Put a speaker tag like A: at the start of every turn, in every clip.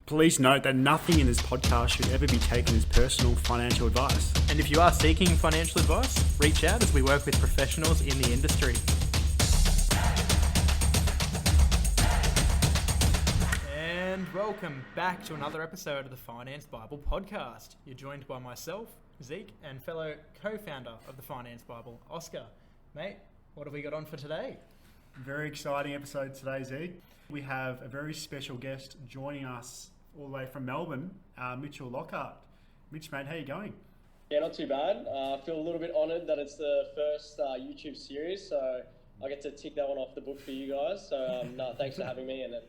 A: Please note that nothing in this podcast should ever be taken as personal financial advice.
B: And if you are seeking financial advice, reach out as we work with professionals in the industry. And welcome back to another episode of the Finance Bible podcast. You're joined by myself, Zeke, and fellow co-founder of the Finance Bible, Oscar. Mate, what have we got on for today?
A: Very exciting episode today, Zeke. We have a very special guest joining us all the way from Melbourne, Mitchell Lockhart. Mitch, mate, how you going?
C: Yeah, not too bad. I feel a little bit honoured that it's the first YouTube series, so I get to tick that one off the book for you guys. So thanks for having me, and then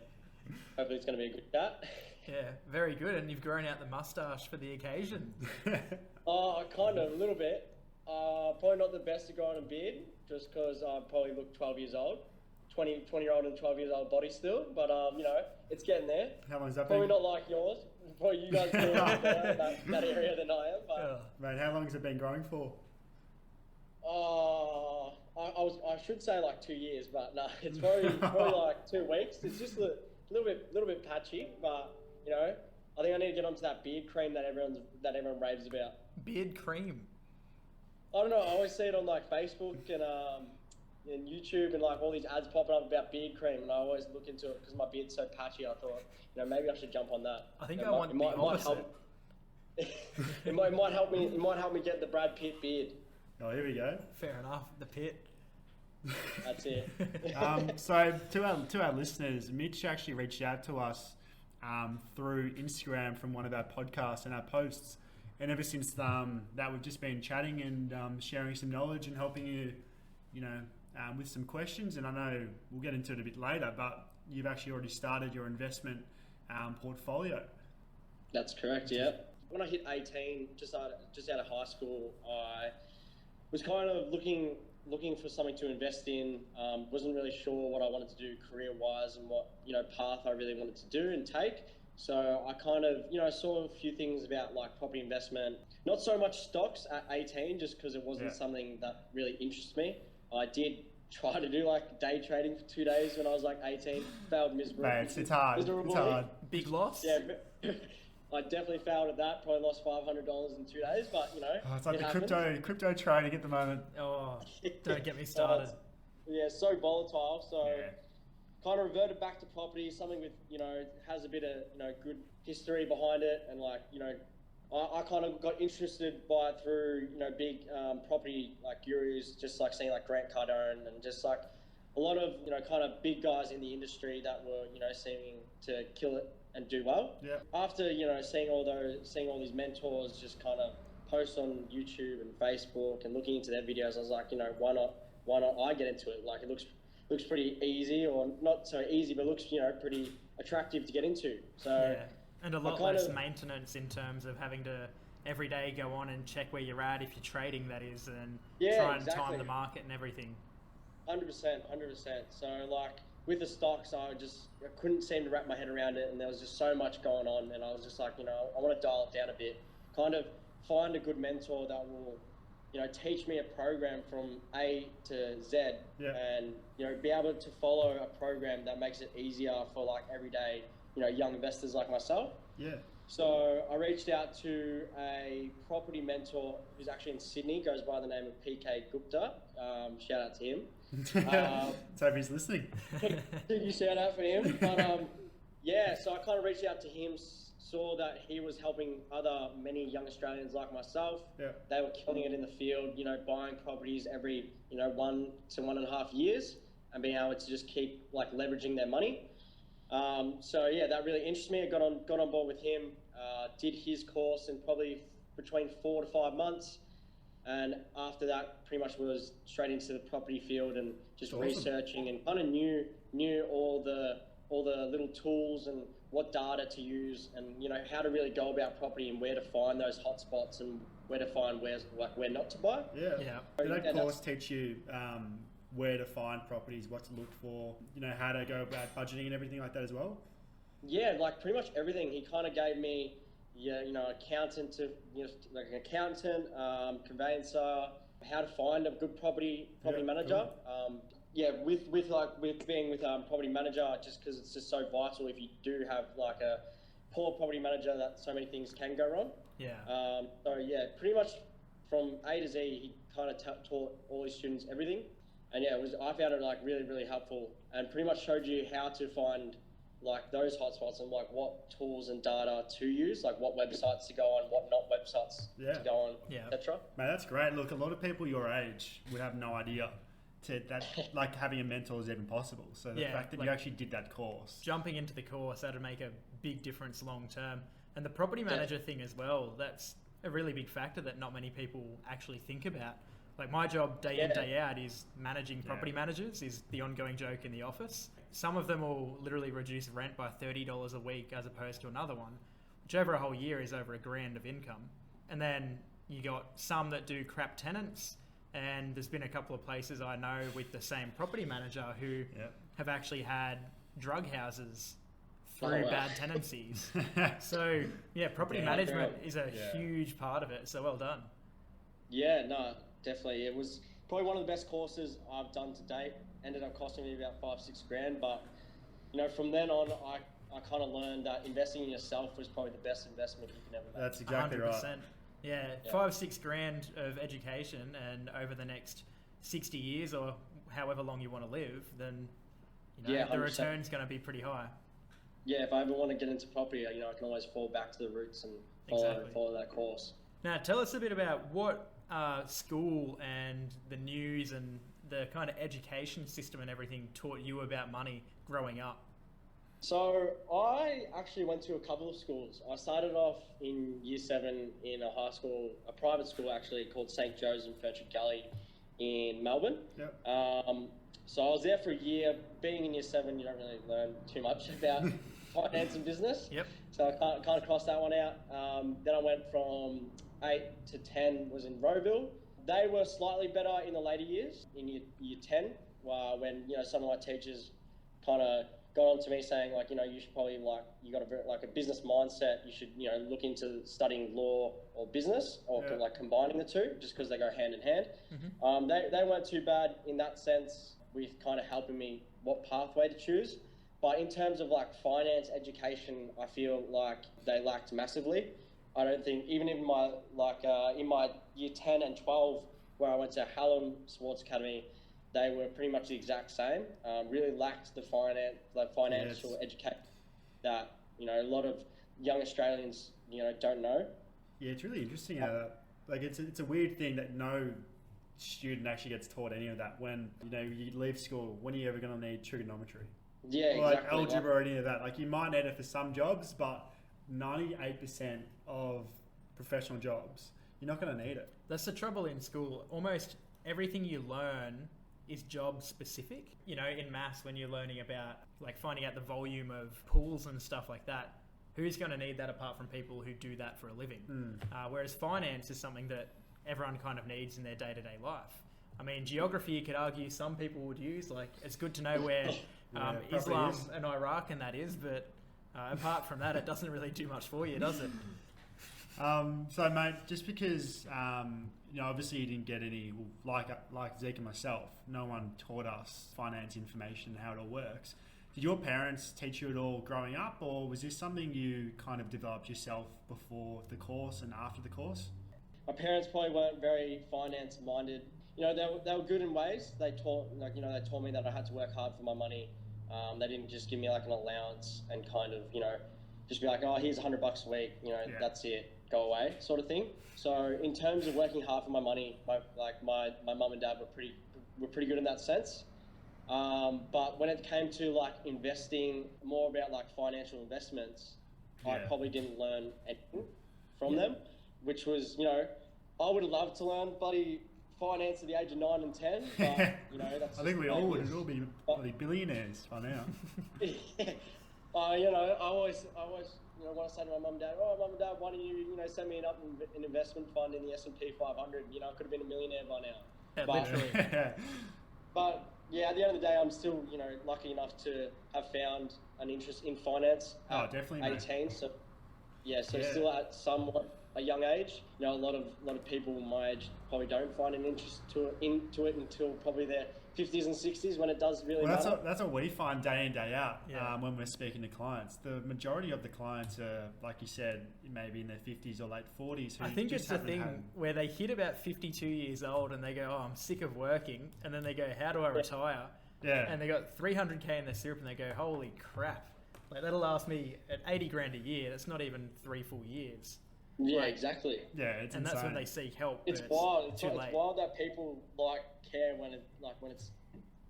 C: hopefully it's going to be a good chat.
B: Yeah, very good. And you've grown out the moustache for the occasion.
C: Kind of, a little bit. Probably not the best to grow on a beard, just because I probably look 12 years old. 20-year-old and 12 years old body still, but it's getting there.
A: How long's that
C: Probably
A: been?
C: not like yours. Probably you guys do better that area than I am. But
A: Mate, how long has it been growing for?
C: I should say like 2 years, but no, it's probably like 2 weeks. It's just a little bit patchy, but I think I need to get onto that beard cream that everyone raves about.
B: Beard cream.
C: I don't know. I always see it on like Facebook and YouTube and like all these ads popping up about beard cream, and I always look into it because my beard's so patchy. I thought, maybe I should jump on that.
B: I think I want the opposite.
C: It might help me. It might help me get the Brad Pitt beard.
A: Oh, here we go.
B: Fair enough. The pit.
C: That's it.
A: So to our listeners, Mitch actually reached out to us through Instagram from one of our podcasts and our posts, and ever since that we've just been chatting and sharing some knowledge and helping you, with some questions. And I know we'll get into it a bit later, but you've actually already started your investment portfolio.
C: That's correct. Yeah. When I hit 18, just out of high school, I was kind of looking for something to invest in. Wasn't really sure what I wanted to do career-wise and what path I really wanted to do and take. So I kind of saw a few things about like property investment. Not so much stocks at 18, just because it wasn't something that really interests me. I did try to do like day trading for 2 days when I was like 18. Failed miserably.
A: Mate, it's hard.
C: Miserably.
B: It's hard. Big loss.
C: Yeah. I definitely failed at that. Probably lost $500 in 2 days, but
A: it's like the crypto trading at the moment.
B: Oh, don't get me started.
C: So volatile. So kind of reverted back to property, something with has a bit of good history behind it, and like I kind of got interested by it through big property like gurus, just like seeing like Grant Cardone and just like a lot of kind of big guys in the industry that were seeming to kill it and do well.
A: Yeah.
C: After seeing all these mentors just kind of post on YouTube and Facebook and looking into their videos, I was like, why not I get into it? Like it looks pretty easy, or not so easy, but looks pretty attractive to get into. So
B: and a lot less maintenance in terms of having to every day go on and check where you're at if you're trading, that is, and try and time the market and everything.
C: 100%. So like with the stocks, I couldn't seem to wrap my head around it, and there was just so much going on, and I was just like, I want to dial it down a bit, kind of find a good mentor that will, teach me a program from A to Z, and be able to follow a program that makes it easier for like everyday, young investors like myself.
A: Yeah.
C: So I reached out to a property mentor who's actually in Sydney, goes by the name of PK Gupta. Shout out to him.
A: Let's hope he's listening.
C: You shout out for him. But so I kind of reached out to him, saw that he was helping many young Australians like myself. Yeah. They were killing it in the field, buying properties every 1 to 1.5 years and being able to just keep like leveraging their money. That really interests me. I got on board with him, did his course in probably between 4 to 5 months, and after that pretty much was straight into the property field and just researching and kind of knew all the little tools and what data to use and how to really go about property and where to find those hotspots and where to find where not to buy.
A: Yeah. Did that course teach you where to find properties, what to look for, how to go about budgeting and everything like that as well? Yeah,
C: like pretty much everything. He kind of gave me, accountant to, like an accountant, conveyancer, how to find a good property manager. Cool. With being with property manager, just because it's just so vital if you do have like a poor property manager that so many things can go wrong.
B: Yeah.
C: So yeah, pretty much from A to Z, he kind of taught all his students everything. And yeah, I found it like really, really helpful, and pretty much showed you how to find like those hotspots and like what tools and data to use, like what websites to go on, what not websites to go on, etc.
A: Man, that's great. Look, a lot of people your age would have no idea that like having a mentor is even possible. So the fact that you actually did that course,
B: jumping into the course, that'd make a big difference long term. And the property manager thing as well, that's a really big factor that not many people actually think about. Like my job day in, day out is managing property managers, is the ongoing joke in the office. Some of them will literally reduce rent by $30 a week as opposed to another one, which over a whole year is over $1,000 of income. And then you got some that do crap tenants. And there's been a couple of places I know with the same property manager who have actually had drug houses through bad tenancies. So yeah, property management is a huge part of it. So well done.
C: Yeah, no, definitely. It was probably one of the best courses I've done to date. Ended up costing me about $5-6 grand, but you know, from then on, I kind of learned that investing in yourself was probably the best investment you can ever make.
A: That's exactly 100%.
B: Right. Yeah, 5-6 grand of education, and over the next 60 years or however long you want to live, then you know, the return's going to be pretty high.
C: Yeah, if I ever want to get into property, you know, I can always fall back to the roots and follow that course.
B: Now, tell us a bit about what school and the news and the kind of education system and everything taught you about money growing up.
C: So I actually went to a couple of schools. I started off in year 7 in a high school, a private school actually, called St. Joe's in Ferntree Gully in Melbourne.
A: Yep.
C: So I was there for a year. Being in year 7, you don't really learn too much about finance and business.
B: Yep.
C: So I kind of crossed that one out. Then I went from 8 to 10 was in Rowville. They were slightly better in the later years, in year 10, when, you know, some of my teachers kind of got on to me saying, like, you know, you should probably, you got a business mindset. You should, you know, look into studying law or business, or combining the two, just because they go hand in hand. Mm-hmm. They weren't too bad in that sense, with kind of helping me what pathway to choose. But in terms of like finance education, I feel like they lacked massively. I don't think, even in my in my year 10 and 12, where I went to Hallam Sports Academy, they were pretty much the exact same. Really lacked the financial education that, you know, a lot of young Australians, you know, don't know.
A: Yeah, it's really interesting. It's a weird thing that no student actually gets taught any of that. When, you know, you leave school, when are you ever going to need trigonometry?
C: Yeah,
A: or like
C: exactly.
A: Algebra or any of that. Like, you might need it for some jobs, but 98% of professional jobs, you're not going to need it.
B: That's the trouble in school. Almost everything you learn is job specific. You know, in maths, when you're learning about like finding out the volume of pools and stuff like that, who's going to need that apart from people who do that for a living? Whereas finance is something that everyone kind of needs in their day-to-day life. I mean, geography, you could argue some people would use, like, it's good to know where Islam and Iraq and that is, but apart from that, it doesn't really do much for you, does it?
A: So, mate, just because, you know, obviously you didn't get any, like Zeke and myself, no one taught us finance information, how it all works. Did your parents teach you it all growing up, or was this something you kind of developed yourself before the course and after the course?
C: My parents probably weren't very finance minded. You know, they were good in ways. They taught me that I had to work hard for my money. They didn't just give me like an allowance and kind of, you know, just be like, oh, here's $100 a week, you know, that's it, go away, sort of thing. So in terms of working hard for my money, my mum and dad were pretty good in that sense. But when it came to like investing, more about like financial investments, I probably didn't learn anything from them, which was, you know, I would have loved to learn bloody finance at the age of 9 and 10, but, you know, that's
A: I think we all would all be bloody billionaires by now.
C: You know, I always, you know, when I say to my mum and dad, oh, mum and dad, why don't you, you know, set me up an investment fund in the S&P 500? You know, I could have been a millionaire by now.
B: Literally.
C: But yeah, at the end of the day, I'm still, you know, lucky enough to have found an interest in finance at
A: definitely,
C: 18. So So still at somewhat a young age. A lot of people my age probably don't find an interest into it until probably their 50s and 60s when it does really matter.
A: That's what we find day in, day out when we're speaking to clients. The majority of the clients are, like you said, maybe in their 50s or late 40s.
B: I think it's the thing where they hit about 52 years old and they go, oh, I'm sick of working. And then they go, how do I retire?
A: Yeah.
B: And they got 300K in their SIRP and they go, holy crap. Like, that'll last me at 80 grand a year. That's not even 3 full years.
C: Yeah, exactly.
A: Yeah, it's
B: and
A: insane.
B: That's when they seek help.
C: It's wild. It's wild that people care when it's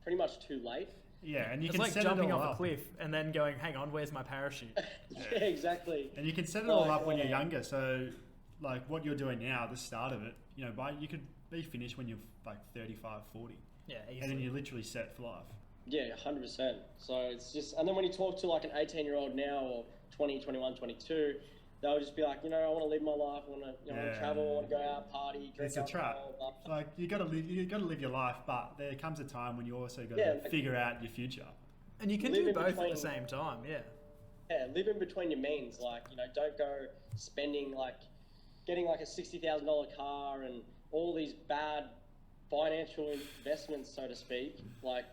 C: pretty much too late.
A: Yeah, and you
B: it's
A: can
B: like
A: set
B: jumping
A: it all
B: off
A: up.
B: a cliff and then going, hang on, where's my parachute?
C: Yeah, exactly.
A: And you can set it all up when you're younger. So, like what you're doing now, the start of it, you could be finished when you're like 35, 40.
B: Yeah, easily.
A: And then you're literally set for life.
C: Yeah, 100%. So it's just, and then when you talk to like an 18-year-old now or 20, 21, 22, they'll just be like, I want to live my life, I want to travel, I want to go out, party, drink
A: alcohol. It's a trap. Like you got to live your life, but there comes a time when you also got to figure out your future.
B: And you can do both at the same time,
C: Yeah, live in between your means. Like, don't go spending getting like a $60,000 car and all these bad financial investments, so to speak. Like,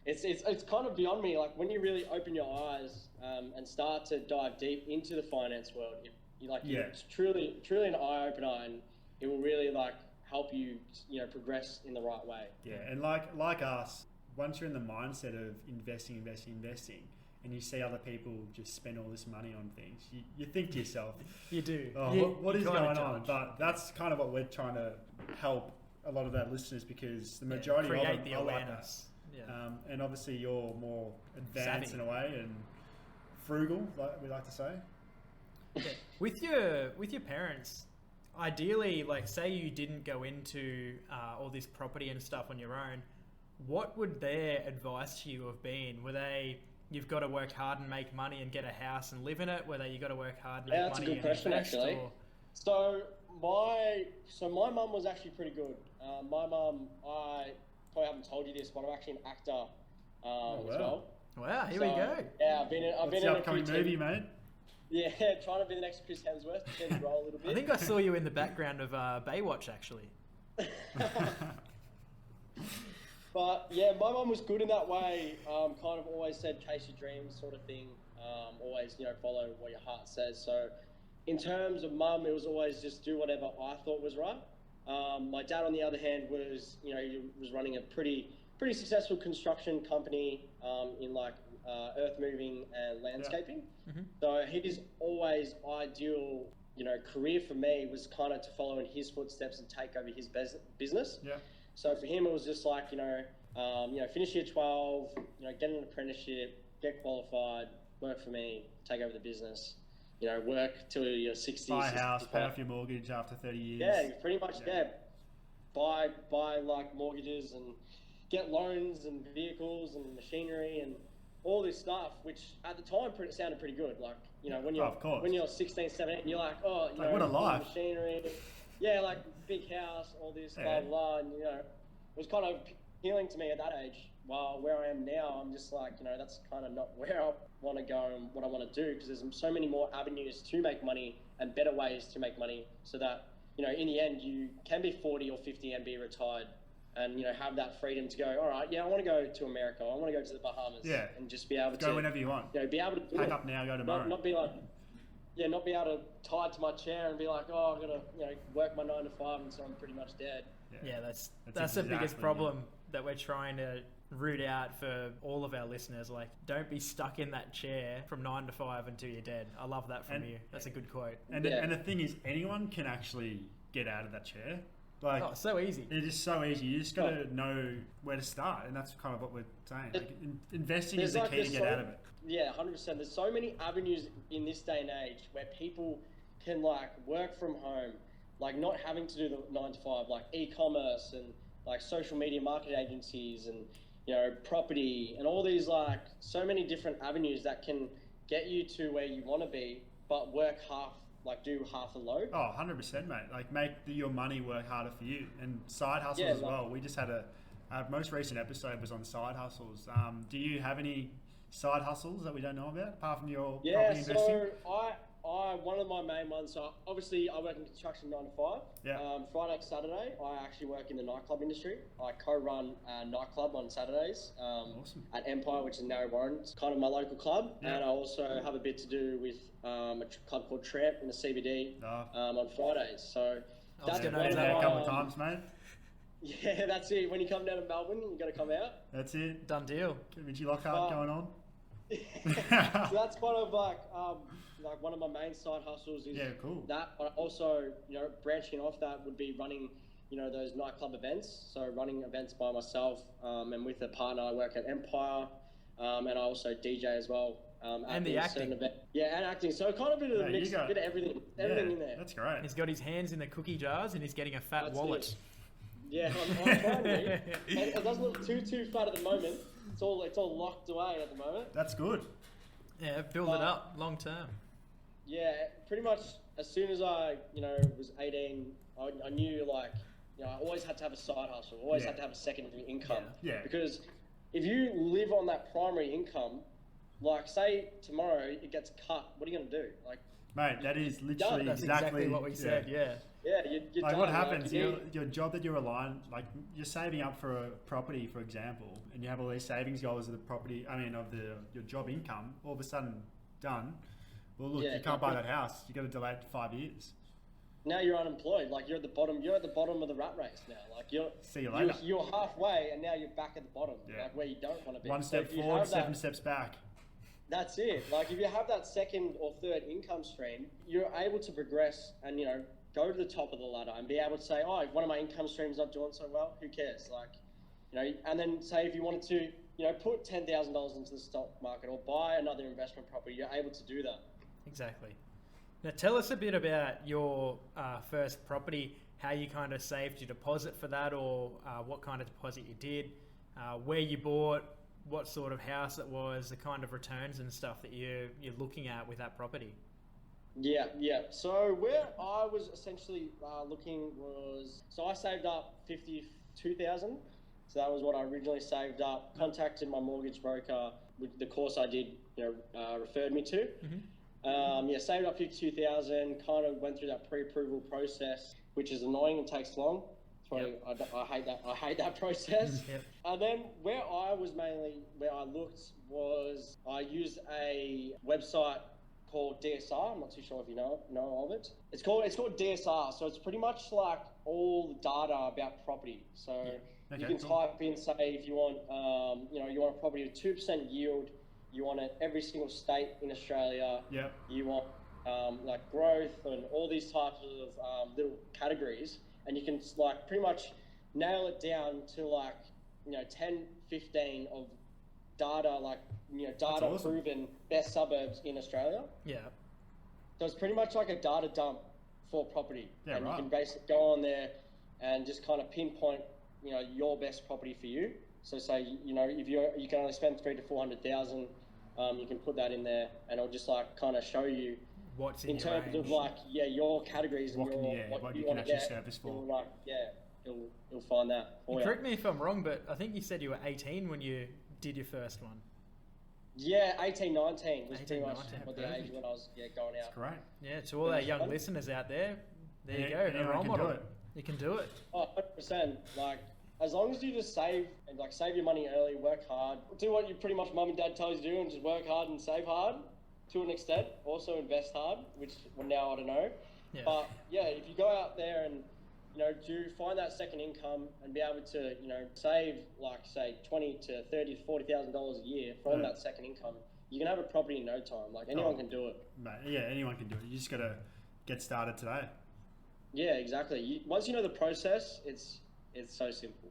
C: it's kind of beyond me. Like, when you really open your eyes and start to dive deep into the finance world, it's truly an eye opener, and it will really help you progress in the right way.
A: Yeah, and like us, once you're in the mindset of investing, and you see other people just spend all this money on things, you think to yourself,
B: you do.
A: Oh, what is going on? But that's kind of what we're trying to help a lot of our listeners, because the majority
B: create
A: of them
B: the
A: are
B: awareness.
A: like that. And obviously you're more advanced in a way and frugal, like we like to say.
B: Yeah. With your parents, ideally, say you didn't go into all this property and stuff on your own, what would their advice to you have been? Were they, you've got to work hard and make money and get a house and live in it? Were they, you got to work hard and make
C: that's
B: money
C: a good question,
B: invest?
C: actually.
B: Or?
C: So my mum was actually pretty good. My mum, I probably haven't told you this, but I'm actually an actor as well.
B: Wow, here we go.
C: Yeah, I've been in
A: the upcoming movie, mate?
C: Yeah, trying to be the next Chris Hemsworth, change role a little bit.
B: I think I saw you in the background of Baywatch, actually.
C: But yeah, my mum was good in that way. Kind of always said chase your dreams, sort of thing. Always, follow what your heart says. So, in terms of mum, it was always just do whatever I thought was right. My dad, on the other hand, was he was running a pretty successful construction company in earth moving and landscaping. Yeah. Mm-hmm. So his always ideal career for me was kind of to follow in his footsteps and take over his business.
A: Yeah.
C: So for him, it was just finish year 12, get an apprenticeship, get qualified, work for me, take over the business, work till you're 60.
A: Buy a house, pay off your mortgage after 30 years.
C: Yeah, pretty much, Buy mortgages and get loans and vehicles and machinery and all this stuff, which at the time sounded pretty good. When you're 16, 17, you're like,
A: what a life.
C: Machinery, big house, all this, blah, blah, and, it was kind of appealing to me at that age. While where I am now, I'm just that's kind of not where I want to go and what I want to do, because there's so many more avenues to make money and better ways to make money, so that, in the end, you can be 40 or 50 and be retired and, have that freedom to go, all right, I want to go to America, I want to go to the Bahamas, and just be able to
A: go whenever you want.
C: Be able to do
A: pack up now, go tomorrow.
C: Not be not be able to tie to my chair and be like, oh, I've got to, work my 9 to 5 until I'm pretty much dead.
B: Yeah, that's exactly the biggest problem that we're trying to root out for all of our listeners. Don't be stuck in that chair from 9 to 5 until you're dead. I love that from you. That's a good quote.
A: And the thing is, anyone can actually get out of that chair.
B: So easy.
A: It is so easy. You just got to know where to start, and that's kind of what we're saying. Investing is the key to get out of it.
C: Yeah, 100%. There's so many avenues in this day and age where people can work from home, not having to do the 9 to 5, e-commerce and social media marketing agencies and property and all these so many different avenues that can get you to where you want to be, but do half the load.
A: Oh, 100%, mate. Make your money work harder for you, and side hustles as well. We just had our most recent episode was on side hustles. Do you have any side hustles that we don't know about apart from your property investing?
C: So I one of my main ones, so obviously I work in construction 9 to 5.
A: Yeah.
C: Friday, Saturday, I actually work in the nightclub industry. I co-run a nightclub on Saturdays
A: Awesome.
C: at Empire, which is in Narre Warren. It's kind of my local club.
A: Yeah.
C: And I also have a bit to do with a club called Tramp in the CBD on Fridays. So
B: that's
A: been
B: one of
A: there a couple of times, mate.
C: Yeah, that's it. When you come down to Melbourne, you got to come out.
A: That's it.
B: Done deal.
A: Mitchell Lockhart going on.
C: So that's kind of like one of my main side hustles is
A: cool.
C: that, but also, branching off that would be running, those nightclub events. So running events by myself, and with a partner. I work at Empire, and I also DJ as well.
B: And the acting.
C: Yeah, and acting. So kind of a bit of a mix, bit of everything in there.
A: That's great.
B: He's got his hands in the cookie jars and he's getting a fat wallet.
C: It. Yeah, I'm trying to. It doesn't look too fat at the moment. It's all locked away at the moment.
A: That's good.
B: Yeah, build it up long term.
C: Yeah, pretty much as soon as I, was 18, I knew I always had to have a side hustle. Always had to have a secondary income.
A: Yeah.
C: Because if you live on that primary income, say tomorrow it gets cut, what are you going to do?
A: Mate, that is literally
B: That's exactly what we said. Yeah.
C: Yeah, you're done.
A: What happens? Your job that you're relying, you're saving up for a property, for example, and you have all these savings goals of the property. Your job income. All of a sudden, done. Well, look, you can't buy that house. You got to delay it to 5 years.
C: Now you're unemployed. You're at the bottom. You're at the bottom of the rat race now.
A: See you later.
C: You're halfway, and now you're back at the bottom.
A: Yeah.
C: Where you don't want to be.
A: One step forward, 7 steps back.
C: That's it. If you have that second or third income stream, you're able to progress and, go to the top of the ladder and be able to say, if one of my income streams not doing so well, who cares? And then say if you wanted to, put $10,000 into the stock market or buy another investment property, you're able to do that.
B: Exactly. Now tell us a bit about your first property, how you kind of saved your deposit for that, or what kind of deposit you did, where you bought, what sort of house it was, the kind of returns and stuff that you're looking at with that property.
C: Yeah. So where I was essentially looking was, I saved up $52,000. So that was what I originally saved up. Contacted my mortgage broker with the course I did, referred me to.
B: Mm-hmm.
C: Saved up $52,000. Kind of went through that pre-approval process, which is annoying and takes long. I hate that process.
B: Yep.
C: And then where I looked was I used a website called DSR. I'm not too sure if you know of it. It's called DSR. So it's pretty much like all the data about property. So you can type in, say, if you want, you want a property with 2% yield. You want it every single state in Australia.
A: Yep.
C: You want growth and all these types of little categories. And you can pretty much nail it down to 10, 15 of data, data
A: awesome.
C: proven best suburbs in Australia.
B: Yeah.
C: So it's pretty much like a data dump for property.
A: Yeah,
C: and
A: right.
C: you can basically go on there and just kind of pinpoint, your best property for you. So say, if you can only spend $300,000 to $400,000, you can put that in there and it'll just kind of show you
B: what's
C: in terms
B: range.
C: of your categories and
A: what you can actually service for.
C: You'll find that.
B: Correct me if I'm wrong, but I think you said you were 18 when you did your first one.
C: Yeah, 18, 19 was
B: 18,
C: pretty much
B: 19,
C: what the age when I was going out.
A: That's great.
B: Yeah, to all our young listeners out there, there you go. A role model. You can do it.
C: Oh, 100%. As long as you just save and save your money early, work hard, do what you pretty much mum and dad tells you to do, and just work hard and save hard to an extent. Also invest hard, which now I don't know.
B: Yeah.
C: But if you go out there and do find that second income and be able to save say $20,000 to $30,000 to $40,000 a year from that second income, you can have a property in no time. Anyone can do it.
A: Mate, yeah, anyone can do it. You just got to get started today.
C: Yeah, exactly. Once you know the process, it's so simple.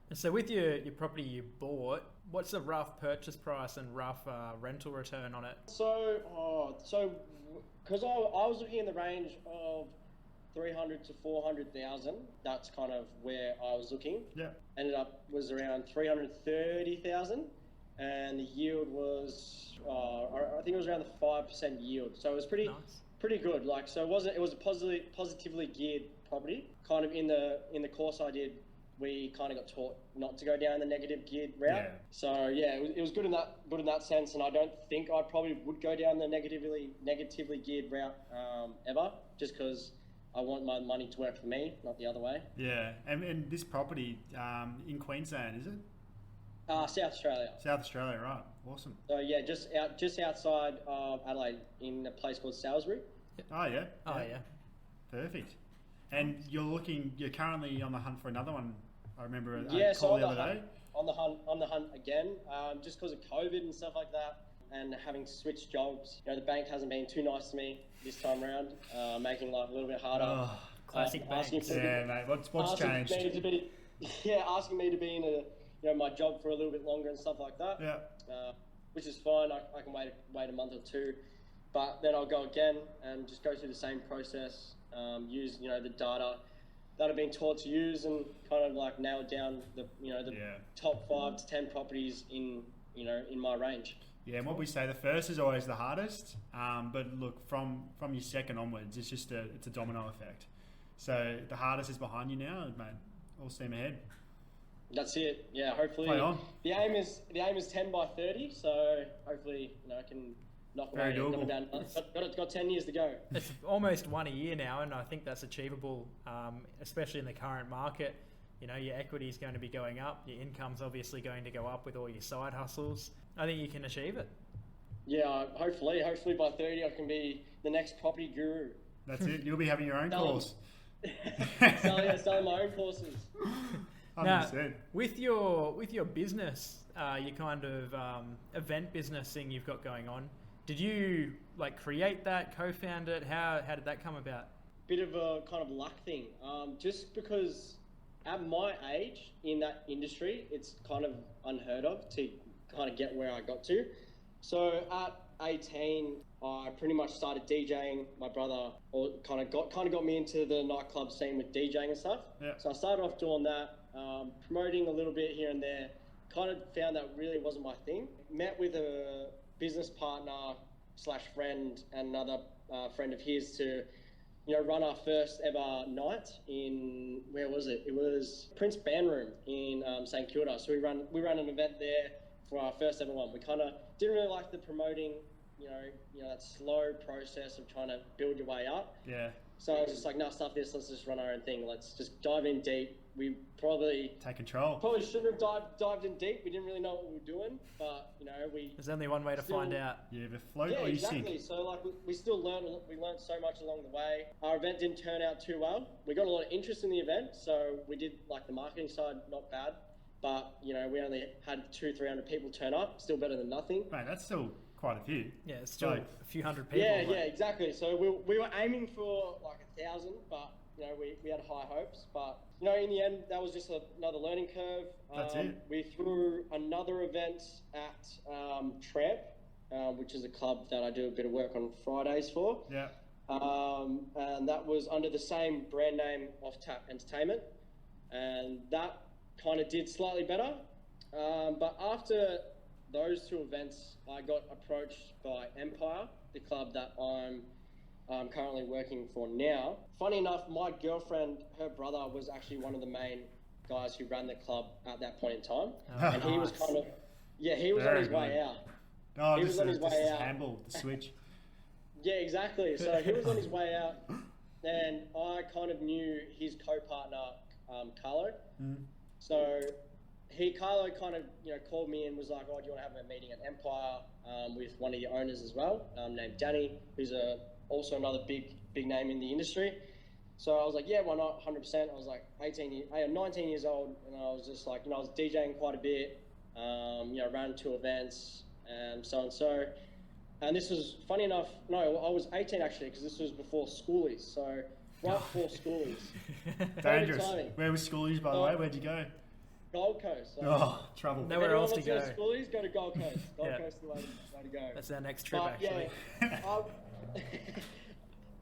B: And so with your property you bought, what's the rough purchase price and rough rental return on it? So because I was looking in the range of 300 to 400,000. That's kind of where I was looking.
A: Yeah.
C: Ended up was around 330,000, and the yield was I think it was around the 5% yield. So it was pretty good. So it was a positively geared property. Kind of in the course I did, we kind of got taught not to go down the negative geared route.
A: Yeah.
C: So yeah, it was good in that sense, and I don't think I probably would go down the negatively geared route ever, just because I want my money to work for me, not the other way.
A: Yeah, and this property in Queensland, is it?
C: South Australia.
A: South Australia, right? Awesome.
C: So yeah, just outside of Adelaide, in a place called Salisbury.
A: Oh yeah.
B: Oh yeah.
A: Perfect. And you're currently on the hunt for another one. I remember a
C: Yeah,
A: call
C: so
A: the other day.
C: on the hunt again, just because of COVID and stuff like that, and having switched jobs. The bank hasn't been too nice to me this time around, making life a little bit harder.
A: Oh,
B: classic banks.
A: Yeah, mate. What's changed?
C: Asking me to be in my job for a little bit longer and stuff like that.
A: Yeah.
C: Which is fine. I can wait a month or two, but then I'll go again and just go through the same process. Use the data that I've been taught to use, and kind of like nail down the top 5 to 10 properties in my range.
A: Yeah, and what we say, the first is always the hardest, but look, from your second onwards, it's a domino effect. So the hardest is behind you now, mate. All steam ahead.
C: That's it. Yeah, hopefully.
A: Play on.
C: The aim is 10 by 30. So hopefully, I can knock away. Got 10 years to go.
B: It's almost one a year now, and I think that's achievable, especially in the current market. Your equity is going to be going up. Your income's obviously going to go up with all your side hustles. I think you can achieve it.
C: Yeah, hopefully by 30, I can be the next property guru.
A: That's it. You'll be having your own course.
C: Selling my own courses.
B: Now, with your business, your kind of event business thing you've got going on, did you create that, co-found it? How did that come about?
C: Bit of a kind of luck thing. Just because at my age in that industry, it's kind of unheard of to kind of get where I got to. So at 18, I pretty much started DJing. My brother kind of got me into the nightclub scene with DJing and stuff.
A: Yeah.
C: So I started off doing that. Promoting a little bit here and there, kind of found that really wasn't my thing. Met with a business partner / friend and another friend of his to, run our first ever night in, where was it? It was Prince Band Room in St Kilda. So we ran an event there for our first ever one. We kind of didn't really like the promoting, that slow process of trying to build your way up.
A: Yeah.
C: So I was just like, no, stuff this, let's just run our own thing. Let's just dive in deep. We probably
A: take control.
C: Probably shouldn't have dived in deep. We didn't really know what we were doing, but
B: there's only one way to find out.
A: Yeah, the float or you
C: exactly.
A: sink.
C: So we still learned so much along the way. Our event didn't turn out too well. We got a lot of interest in the event, so we did the marketing side not bad, but we only had 200-300 people turn up. Still better than nothing.
A: Mate, that's still quite a few.
B: Yeah, it's still a few hundred people.
C: Yeah, exactly. So we were aiming for 1,000, but we had high hopes. But in the end, that was just another learning curve.
A: That's it.
C: We threw another event at Tramp, which is a club that I do a bit of work on Fridays for.
A: Yeah.
C: And that was under the same brand name, Off Tap Entertainment, and that kind of did slightly better. But after those two events, I got approached by Empire, the club that I'm currently working for now. Funny enough, my girlfriend, her brother was actually one of the main guys who ran the club at that point in time. And he was kind of, he was on his way out.
A: Oh, he was on his way out. Handle the switch.
C: Yeah, exactly. So he was on his way out, and I kind of knew his co-partner, Carlo. Mm. So Carlo kind of, called me and was like, "Oh, do you want to have a meeting at Empire with one of your owners as well, named Danny, who's also another big name in the industry?" So I was like, "Yeah, why not? 100%." I was like 19 years old, and I was just like, I was DJing quite a bit, ran 2 events, and so and so. And this was funny enough. No, I was 18 actually, because this was before schoolies. So right before schoolies.
A: Dangerous. Where was schoolies, by the way? Where'd you go?
C: Gold Coast.
A: So trouble.
B: Nowhere else to go.
C: Schoolies, go to Gold Coast. Gold Coast is the way to go.
B: That's our next trip, actually.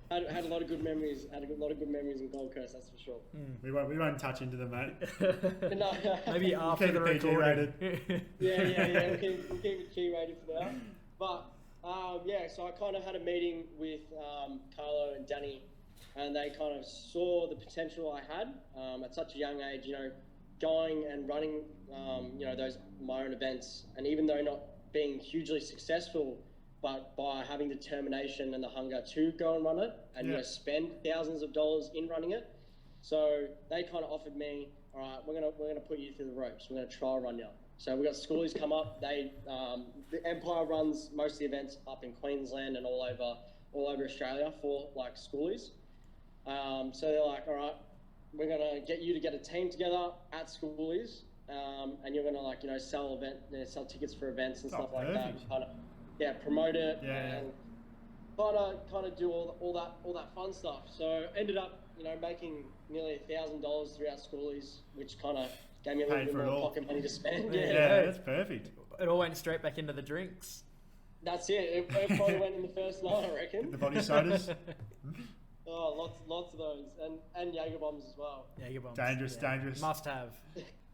C: I had a lot of good memories. In Gold Coast, that's for sure.
A: Mm. We won't touch into them, mate.
C: No.
B: Maybe after the recording.
C: Yeah. We'll keep it G-rated for now. But so I kind of had a meeting with Carlo and Danny, and they kind of saw the potential I had at such a young age. going and running, those my own events, and even though not being hugely successful, but by having determination and the hunger to go and run it and spend thousands of dollars in running it. So they kind of offered me, all right, we're gonna put you through the ropes. We're gonna try run you. So we got schoolies come up. They the Empire runs most of the events up in Queensland and all over Australia for like schoolies. So they're like, all right, we're gonna get you to get a team together at schoolies, and you're gonna sell tickets for events and stuff like that. Kind of promote it and kind of do all that fun stuff. So ended up making nearly $1,000 throughout schoolies, which kind of gave me a little bit more pocket money to spend.
A: Yeah, that's perfect.
B: It all went straight back into the drinks.
C: That's it. It probably went in the first night, I reckon.
A: The body sodas.
C: Oh, lots of those, and Jaeger bombs as well.
B: Jaeger bombs.
A: Dangerous.
B: Must have.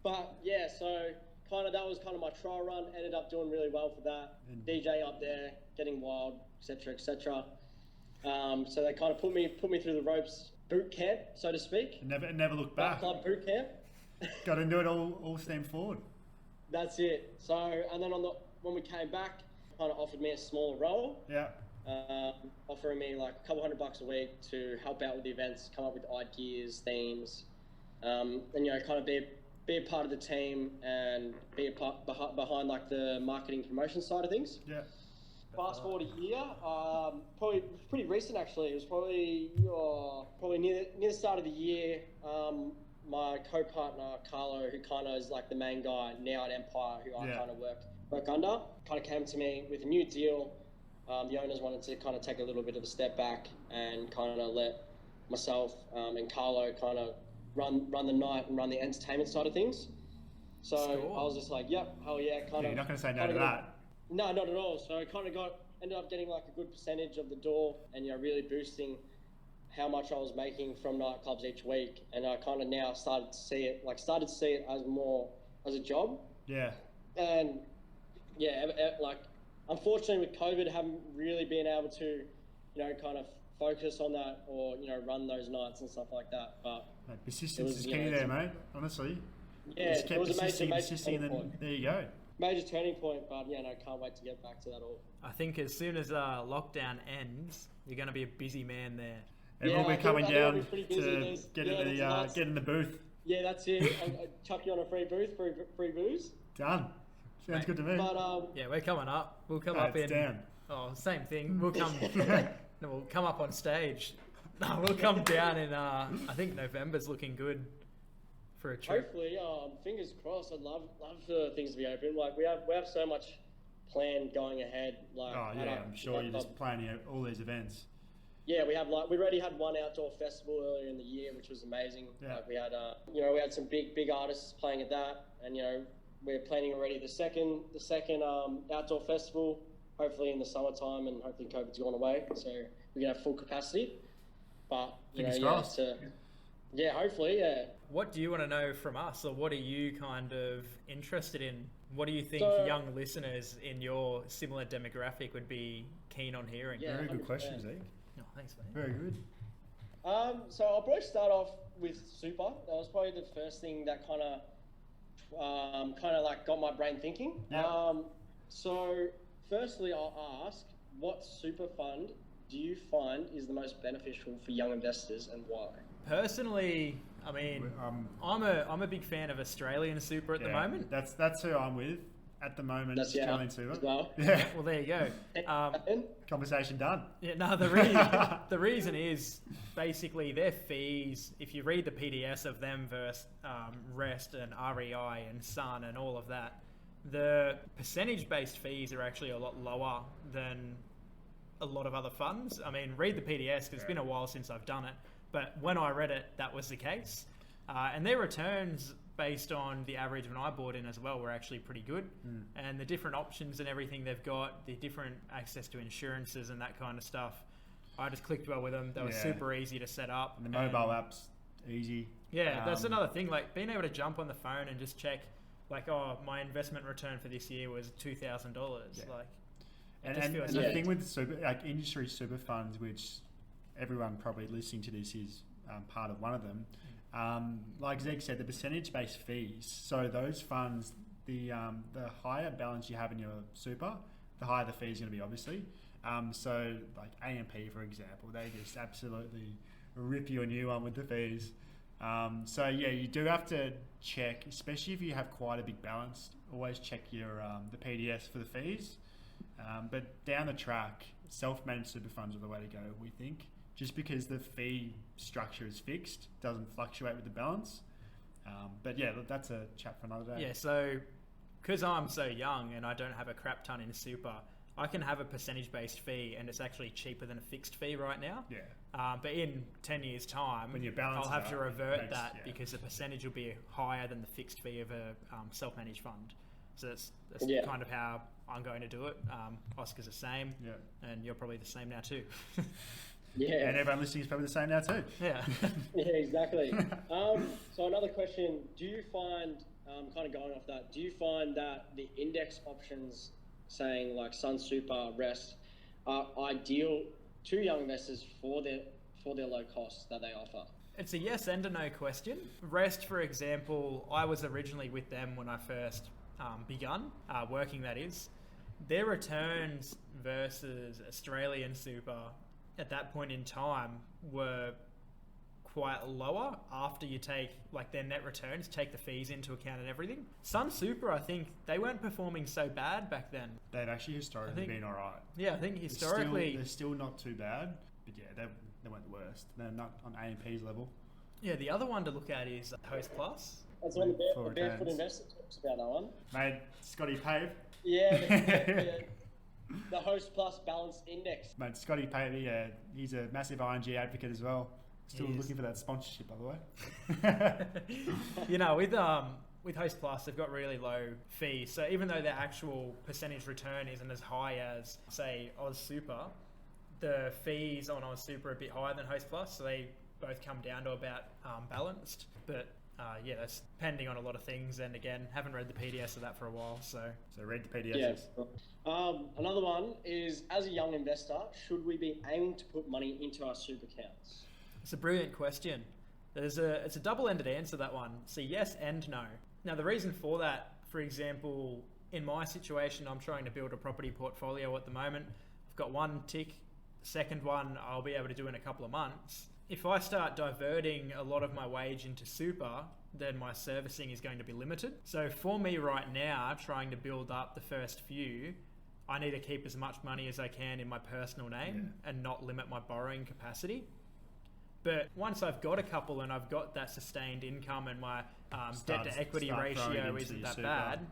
C: But yeah, so that was kind of my trial run. Ended up doing really well for that. DJ up there, getting wild, etc. So they kind of put me through the ropes, boot camp, so to speak.
A: And never look back.
C: Club boot camp.
A: Got to do it all steam forward.
C: That's it. So and then when we came back, kind of offered me a smaller role.
A: Yeah.
C: Offering me like a couple $100 a week to help out with the events, come up with ideas, themes, and kind of be a part of the team and be a part behind like the marketing promotion side of things.
A: Yeah.
C: Fast forward a year, probably pretty recent actually. It was probably near the start of the year. My co-partner Carlo, who kind of is like the main guy now at Empire, who I kind of work under, kind of came to me with a new deal. The owners wanted to kind of take a little bit of a step back and kind of let myself and Carlo kind of run the night and run the entertainment side of things. So cool. I was just like, yep, hell yeah.
A: You're not going to say no to that.
C: No, not at all. So I kind of ended up getting like a good percentage of the door and really boosting how much I was making from nightclubs each week. And I kind of now started to see it as more as a job.
A: Yeah.
C: And like unfortunately with COVID, haven't really been able to, kind of focus on that or, run those nights and stuff like that. But
A: persistence is key there, mate. Honestly.
C: Yeah, it was a major turning point.
A: There you go.
C: Major turning point, but can't wait to get back to that all.
B: I think as soon as lockdown ends, you're going to be a busy man there.
A: And we'll be coming down to get in the booth.
C: Yeah, that's it. I'll chuck you on a free booth, free booze.
A: Done. Sounds good to me.
C: But
B: yeah, we're coming up. We'll come up in.
A: Down.
B: Oh, same thing. We'll come. We'll come up on stage. No, we'll come down in. I think November's looking good for a trip.
C: Hopefully, fingers crossed. I'd love for things to be open. Like we have so much planned going ahead. Like
A: I'm sure you're just planning out all these events.
C: Yeah, we already had one outdoor festival earlier in the year, which was amazing.
A: Yeah.
C: Like we had some big artists playing at that, and we're planning already the second outdoor festival, hopefully in the summertime, and hopefully COVID's gone away, so we can have full capacity. But
A: fingers crossed.
C: Hopefully, yeah.
B: What do you want to know from us, or what are you kind of interested in? What do you think young listeners in your similar demographic would be keen on hearing?
C: Yeah,
A: very good question, Zeke.
B: Oh, thanks, mate.
A: Very good.
C: So I'll probably start off with super. That was probably the first thing that kind of like got my brain thinking.
A: Yeah.
C: So firstly, I'll ask, what super fund do you find is the most beneficial for young investors and why?
B: Personally, I mean, I'm a big fan of Australian super at the moment.
A: That's who I'm with at the moment.
C: That's
A: Australian super.
C: As well.
A: Yeah.
B: Well, there you go.
A: Conversation done.
B: Yeah. No, the reason is basically their fees. If you read the PDS of them versus Rest and REI and Sun and all of that, the percentage-based fees are actually a lot lower than a lot of other funds. I mean, read the PDS because it's been a while since I've done it. But when I read it, that was the case. And their returns based on the average when I bought in as well were actually pretty good. And the different options and everything they've got, the different access to insurances and that kind of stuff, I just clicked well with them. They were super easy to set up.
A: And the mobile app's easy.
B: Yeah, that's another thing. Like being able to jump on the phone and just check, like, oh, my investment return for this year was $2,000.
A: Yeah.
B: Like,
A: and the thing with super, like industry super funds, which everyone probably listening to this is part of one of them, Like Zeke said, the percentage-based fees. So those funds, the higher balance you have in your super, the higher the fee is going to be, obviously. So like AMP, for example, they just absolutely rip you a new one with the fees. So yeah, you do have to check, especially if you have quite a big balance. Always check your the PDS for the fees. But down the track, self-managed super funds are the way to go, we think. Just because the fee structure is fixed, doesn't fluctuate with the balance. But yeah, that's a chat for another day.
B: Yeah, so because I'm so young and I don't have a crap ton in super, I can have a percentage-based fee and it's actually cheaper than a fixed fee right now.
A: Yeah.
B: But in 10 years' time,
A: when your balance
B: I'll have to revert that because the percentage will be higher than the fixed fee of a self-managed fund. So that's kind of how I'm going to do it. Oscar's the same, and you're probably the same now too.
C: Yeah.
A: And everyone listening is probably the same now too.
B: Yeah.
C: Yeah, exactly. So another question, do you find, kind of going off that, do you find that the index options saying like Sun Super, Rest, are ideal to young investors for their low costs that they offer?
B: It's a yes and a no question. Rest, for example, I was originally with them when I first begun working, that is. Their returns versus Australian super at that point in time were quite lower after you take like their net returns, take the fees into account and everything. Sun Super, I think they weren't performing so bad back then.
A: They've actually historically been alright.
B: Yeah, I think historically
A: they're still not too bad, but yeah, they weren't the worst. They're not on AMP's level.
B: Yeah, the other one to look at is Host Plus.
C: That's one the Barefoot Investor talks about, that one.
A: Mate, Scotty Pave.
C: Yeah, the Host Plus Balanced Index.
A: Mate, Scotty Pave, yeah, he's a massive ING advocate as well. Still looking for that sponsorship, by the way.
B: You know, with Host Plus, they've got really low fees. So even though their actual percentage return isn't as high as, say, Oz Super, the fees on Oz Super are a bit higher than Host Plus. So they both come down to about balanced. But yeah, that's depending on a lot of things. And again, haven't read the PDS of that for a while. So
A: read the PDS.
C: Yeah. Another one is, as a young investor, should we be aiming to put money into our super accounts?
B: It's a brilliant question. It's a double-ended answer, that one. So yes and no. Now, the reason for that, for example, in my situation, I'm trying to build a property portfolio at the moment. I've got one tick. The second one I'll be able to do in a couple of months. If I start diverting a lot of my wage into super, then my servicing is going to be limited. So for me right now, trying to build up the first few, I need to keep as much money as I can in my personal name and not limit my borrowing capacity. But once I've got a couple and I've got that sustained income and my debt to equity ratio isn't that bad,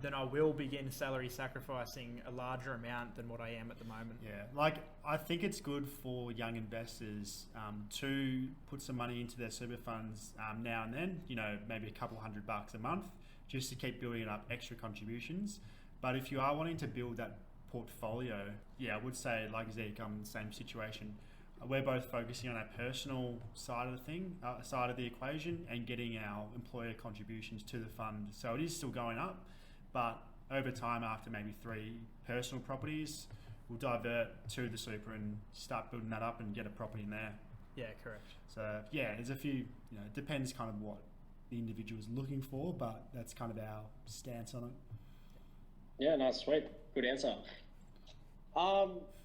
B: then I will begin salary sacrificing a larger amount than what I am at the moment.
A: Yeah, like I think it's good for young investors to put some money into their super funds now and then, you know, maybe a couple $100 a month, just to keep building up extra contributions. But if you are wanting to build that portfolio, I would say, like Zeke, I'm in the same situation. We're both focusing on our personal side of the thing, side of the equation, and getting our employer contributions to the fund. So it is still going up, but over time, after maybe 3 personal properties, we'll divert to the super and start building that up and get a property in there.
B: Yeah, correct.
A: So there's a few, it depends kind of what the individual is looking for, but that's kind of our stance on it.
C: Yeah, nice, sweet. Good answer.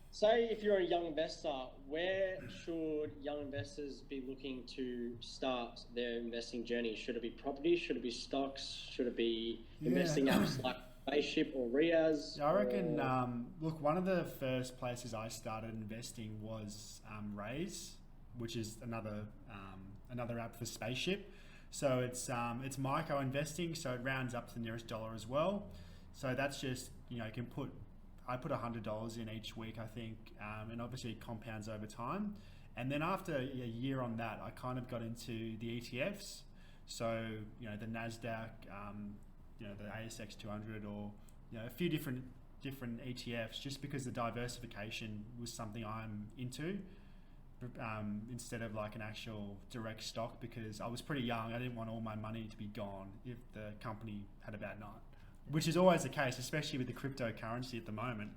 C: Say if you're a young investor, where should young investors be looking to start their investing journey? Should it be property? Should it be stocks? Should it be investing apps like Spaceship or Riaz?
A: I reckon, look, one of the first places I started investing was Raise, which is another app for Spaceship. So it's micro investing, so it rounds up to the nearest dollar as well. So that's just, I put $100 in each week, I think, and obviously it compounds over time. And then after a year on that, I kind of got into the ETFs. So, the NASDAQ, the ASX 200, or, a few different ETFs, just because the diversification was something I'm into, instead of like an actual direct stock, because I was pretty young. I didn't want all my money to be gone if the company had a bad night. Which is always the case, especially with the cryptocurrency at the moment.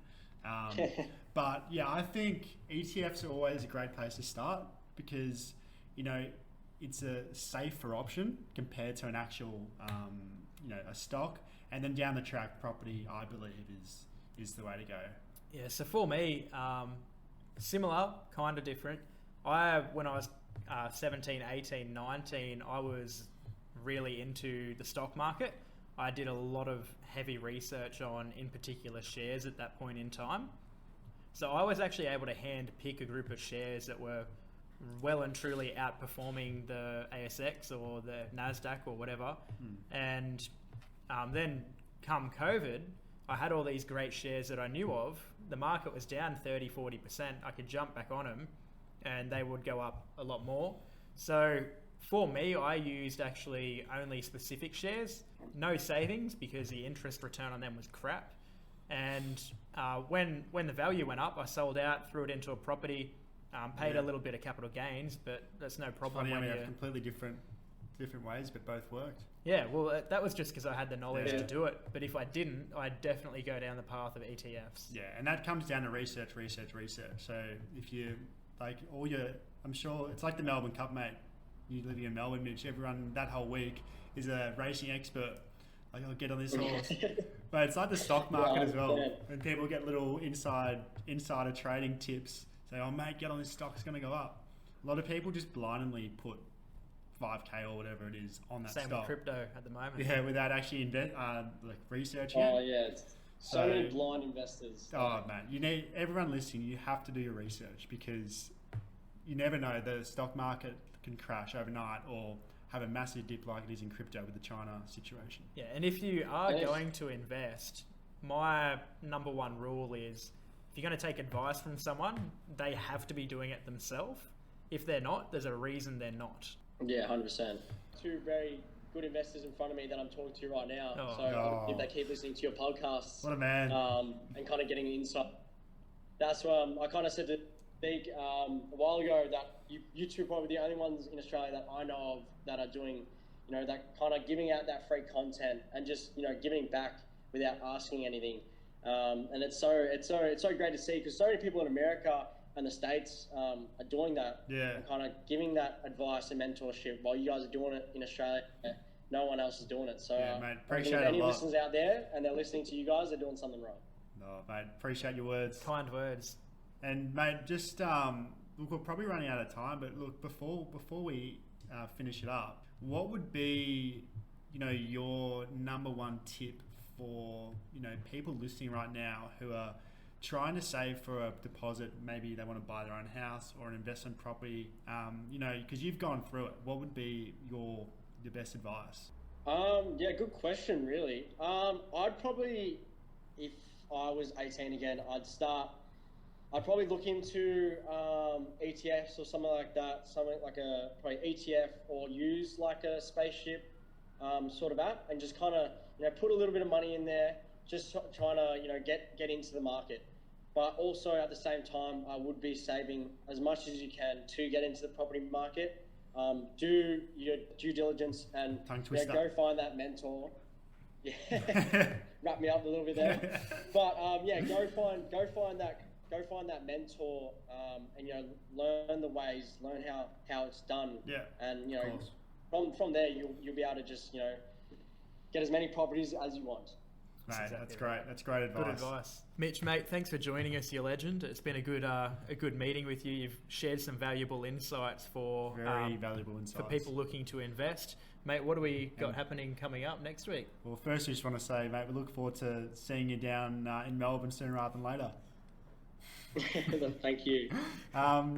A: But I think ETFs are always a great place to start, because, it's a safer option compared to an actual, a stock. And then down the track, property, I believe, is the way to go.
B: Yeah, so for me, similar, kind of different. When I was 17, 18, 19, I was really into the stock market. I did a lot of heavy research on, in particular, shares at that point in time. So I was actually able to hand pick a group of shares that were well and truly outperforming the ASX or the NASDAQ or whatever. And then come COVID, I had all these great shares that I knew of. The market was down 30, 40%. I could jump back on them and they would go up a lot more. So for me, I used actually only specific shares, no savings because the interest return on them was crap. And when the value went up, I sold out, threw it into a property, paid a little bit of capital gains, but that's no problem.
A: Funny, we have completely different ways, but both worked.
B: Yeah, well, that was just because I had the knowledge to do it. But if I didn't, I'd definitely go down the path of ETFs.
A: Yeah, and that comes down to research. So if you I'm sure it's like the Melbourne Cup, mate. You living in Melbourne, Mitch, everyone that whole week is a racing expert. Like, I'll get on this horse. But it's like the stock market as well. And people get little insider trading tips. Say, oh, mate, get on this stock, it's going to go up. A lot of people just blindly put 5K or whatever it is on that stock.
B: Same with crypto at the moment.
A: Yeah, without actually researching it.
C: Oh, yeah. So many blind investors.
A: Oh, man. Everyone listening, you have to do your research because you never know. The stock market can crash overnight or have a massive dip like it is in crypto with the China situation.
B: Yeah, and if you are going to invest, my number one rule is if you're going to take advice from someone, they have to be doing it themselves. If they're not, there's a reason they're not.
C: Yeah, 100%. Two very good investors in front of me that I'm talking to right now. If they keep listening to your podcasts.
A: What a man.
C: And kind of getting insight. That's what I kind of said to Big a while ago that you two are probably the only ones in Australia that I know of that are doing, that kind of giving out that free content and just, giving back without asking anything. And it's so great to see because so many people in America and the States are doing that.
A: Yeah.
C: And kind of giving that advice and mentorship while you guys are doing it in Australia. No one else is doing it. So
A: mate, appreciate it.
C: If any listeners out there and they're listening to you guys, they're doing something right.
A: No, mate, appreciate your words.
B: Kind words.
A: And mate, just look, we're probably running out of time, but look, before we finish it up, what would be, your number one tip for, people listening right now who are trying to save for a deposit? Maybe they want to buy their own house or an investment property, because you've gone through it. What would be your best advice?
C: Yeah, good question, really. I'd probably, if I was 18 again, I'd probably look into ETFs or something like that, something like probably ETF or use like a spaceship sort of app and just kind of, put a little bit of money in there, just trying to, get into the market. But also at the same time, I would be saving as much as you can to get into the property market. Do your due diligence and go find that mentor. Yeah, wrap me up a little bit there. But go find that mentor and learn the ways, learn how it's done.
A: Yeah.
C: And from there you'll be able to just get as many properties as you want.
A: Mate, that's great. That's great advice.
B: Good advice. Mitch, mate, thanks for joining us, you legend. It's been a good meeting with you. You've shared some valuable insights for people looking to invest. Mate, what do we got happening coming up next week?
A: Well, first I just want to say, mate, we look forward to seeing you down in Melbourne sooner rather than later.
C: Thank you.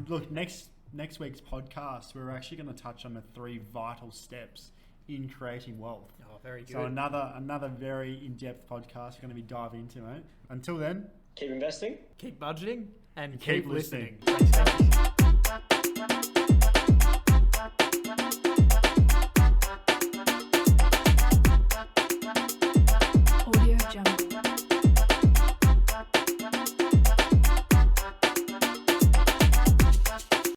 A: Look, next week's podcast, we're actually going to touch on the 3 vital steps in creating wealth.
B: Oh, very good.
A: So another very in-depth podcast we're going to be diving into, mate. Until then,
C: keep investing,
B: keep budgeting, and keep listening.
A: Thanks,